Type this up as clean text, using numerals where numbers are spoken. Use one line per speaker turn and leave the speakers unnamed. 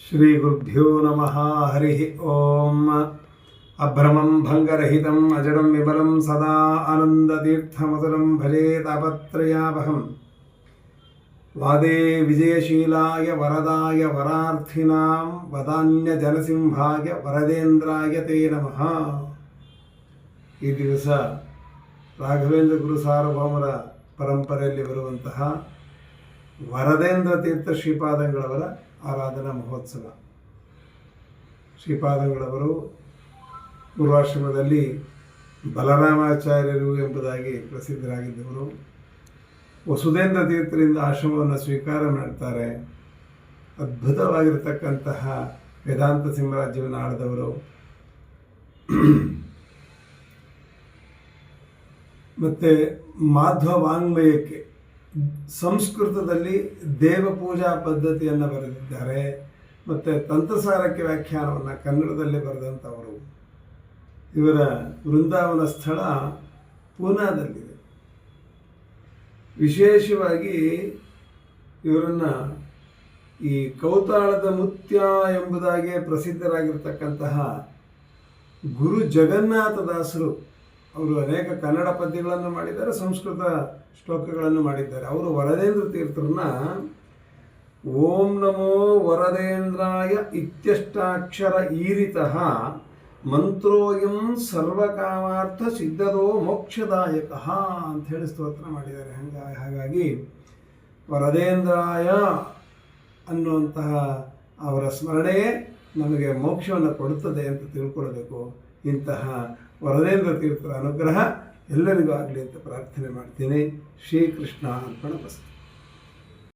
ಶ್ರೀ ಗುರುಭ್ಯೋ ನಮಃ. ಹರಿ ಓಂ. ಅಭ್ರಮಂ ಭಂಗರಹಿತಂ ಅಜಡಂ ವಿಮಲಂ ಸದಾ ಆನಂದತೀರ್ಥಮತುಲಂ ಭಜೆ ತಾಪತ್ರಯಾವಹಂ. ವಾದೇ ವಿಜಯಶೀಲಾಯ ವರದಾಯ ವರಾರ್ಥಿನಾಂ ವದಾನ್ಯ ಜನಸಿಂಹಾಯ ವರದೇಂದ್ರಾಯ ತೇ ನಮಃ. ಈ ದಿವಸ ರಾಘವೇಂದ್ರ ಗುರು ಸಾರ್ವಭೌಮರ ಪರಂಪರೆಯಲ್ಲಿ ಬರುವಂತಹ ವರದೇಂದ್ರ ತೀರ್ಥ ಶ್ರೀಪಾದಂಗಳವರ ಆರಾಧನಾ ಮಹೋತ್ಸವ. ಶ್ರೀಪಾದಂಗಳವರು ಪೂರ್ವಾಶ್ರಮದಲ್ಲಿ ಬಲರಾಮಾಚಾರ್ಯರು ಎಂಬುದಾಗಿ ಪ್ರಸಿದ್ಧರಾಗಿದ್ದವರು. ವಸುಧೇಂದ್ರ ತೀರ್ಥರಿಂದ ಆಶ್ರಮವನ್ನು ಸ್ವೀಕಾರ ಮಾಡ್ತಾರೆ. ಅದ್ಭುತವಾಗಿರತಕ್ಕಂತಹ ವೇದಾಂತ ಸಾಮ್ರಾಜ್ಯವನ್ನು ಆಳಿದವರು. ಮತ್ತು ಮಾಧ್ವ ವಾಂಗ್ಮಯಕ್ಕೆ ಸಂಸ್ಕೃತದಲ್ಲಿ ದೇವಪೂಜಾ ಪದ್ಧತಿಯನ್ನು ಬರೆದಿದ್ದಾರೆ. ಮತ್ತು ತಂತ್ರಸಾರಕ್ಕೆ ವ್ಯಾಖ್ಯಾನವನ್ನು ಕನ್ನಡದಲ್ಲಿ ಬರೆದಂಥವರು. ಇವರ ವೃಂದಾವನ ಸ್ಥಳ ಪೂನಾದಲ್ಲಿದೆ. ವಿಶೇಷವಾಗಿ ಇವರನ್ನು ಈ ಕೌತಾಳದ ಮುತ್ಯ ಎಂಬುದಾಗಿ ಪ್ರಸಿದ್ಧರಾಗಿರ್ತಕ್ಕಂತಹ ಗುರು ಜಗನ್ನಾಥದಾಸರು ಅವರು ಅನೇಕ ಕನ್ನಡ ಪದ್ಯಗಳನ್ನು ಮಾಡಿದ್ದಾರೆ, ಸಂಸ್ಕೃತ ಶ್ಲೋಕಗಳನ್ನು ಮಾಡಿದ್ದಾರೆ. ಅವರು ವರದೇಂದ್ರ ತೀರ್ಥರನ್ನ ಓಂ ನಮೋ ವರದೇಂದ್ರಾಯ ಇತ್ಯಷ್ಟಾಕ್ಷರ ಈರಿತಃ ಮಂತ್ರೋಯಂ ಸರ್ವಕಾಮಾರ್ಥ ಸಿದ್ಧದೋ ಮೋಕ್ಷದಾಯಕ ಅಂತ ಹೇಳಿ ಸ್ತೋತ್ರ ಮಾಡಿದ್ದಾರೆ. ಹಾಗಾಗಿ ವರದೇಂದ್ರಾಯ ಅನ್ನುವಂತಹ ಅವರ ಸ್ಮರಣೆಯೇ ನಮಗೆ ಮೋಕ್ಷವನ್ನು ಕೊಡುತ್ತದೆ ಅಂತ ತಿಳ್ಕೊಳ್ಬೇಕು. ಇಂತಹ ವರದೇಂದ್ರ ತೀರ್ಥರ ಅನುಗ್ರಹ ಎಲ್ಲರಿಗೂ ಆಗಲಿ ಅಂತ ಪ್ರಾರ್ಥನೆ ಮಾಡ್ತೀನಿ. ಶ್ರೀಕೃಷ್ಣ ಅರ್ಪಣಮಸ್ತು.